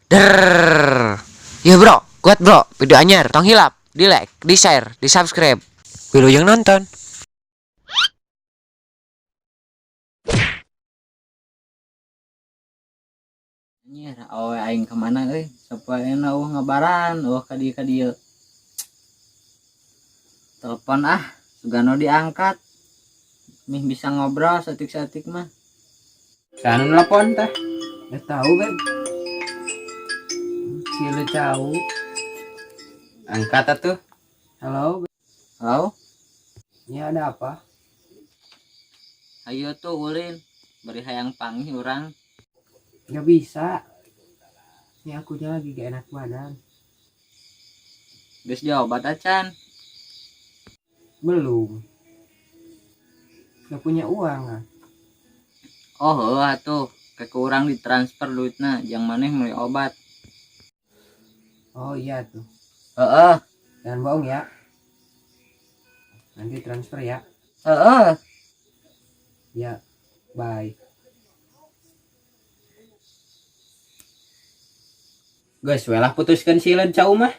Der. Ya bro, kuat bro. Video anyar, tong hilap. Di like, di share, di subscribe. Video yang nonton. Anjir, awe aing kemana supaya ngabaran ka dieu. Telepon sugano diangkat. Mih bisa ngobrol satik-satik mah. Sana nelpon teh. Nggak tahu beb. Sila tahu. Angkat atuh. Halo. Beb. Halo, Ini ada apa? ayo tuh ulin. Beri hayang panggih urang. Nggak bisa. Ini akunya lagi gak enak badan. Geus jawaban acan. Belum. Nggak punya uang ah. Oh heuh atuh, ke urang ditransfer duitna, jang maneh meuli obat. Oh iya tuh. Heeh, Jangan bohong ya. Nanti transfer ya. heeh. Ya. Bye. Guys, welah putuskan silan cau mah.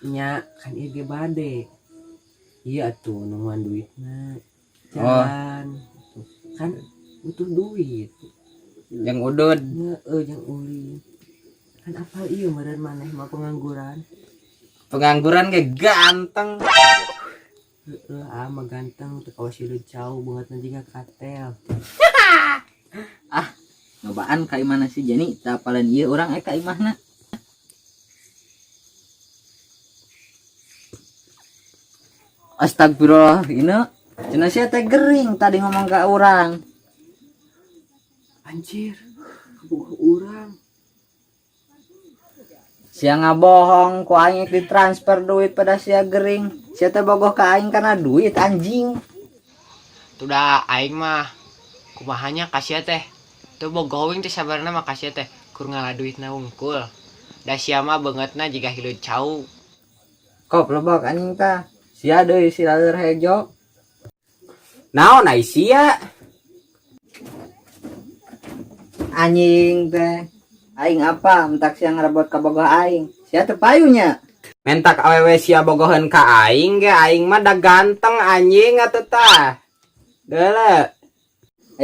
Nya kan ieu bade. Iya tuh nungguan duitna. Jalan. Kan butuh duit. Yang udud. Yang uli. Kan apa iya meureun maneh mah pengangguran. Pengangguran ge ganteng. Mah ganteng teu kawas sileun cau beungatna jiga katel. Ngobaan ka imahna si Jenny, teu apalan ieu urang ka imahna. Astagfirullah, ini cenah sia teh gering tadi ngomong ka urang. Anjir. Bohong urang. Sia ngabohong ku aing ditransfer duit pada sia gering. Sia teh bogoh ka aing karena duit anjing. Tuh aing mah kumahanya kasih teh. Tuh bogoing teh sabarna mah kasih teh. Kur ngalah duitna wungkul. Da sia mah beungeutna jiga hileud cau. Kop lebok anjing tah. Sia deui si laler hejo. Naon ai sia? Anjing teh. Aing apa mentak sia ngarabot ka bogoh aing. Sia teh payunya. Mentak awewe sia bogohan ka aing ge aing mah da ganteng anjing atuh tah. Deule.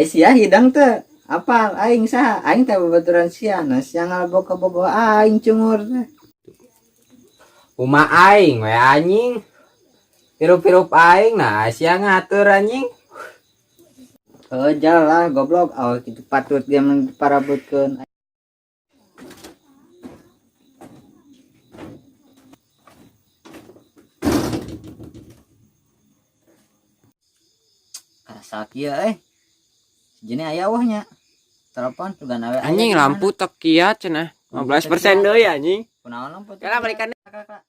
Sia hidang teh. Apa aing saha? Aing teh babaturan sia. Nah sia ngarabot ka bogoh aing cungur teh. Uma aing we anjing. Pirup-pirup aing nah sia ngatur anjing. Jalah goblok. Kitu patut dia parabutkeun. Karasa kieu Jadi aya wahnya. Telepon tugan awe. Anjing lampu tok kieu cenah. 15% deui anjing. Kunaon lampu? Kala balikan. Kakak.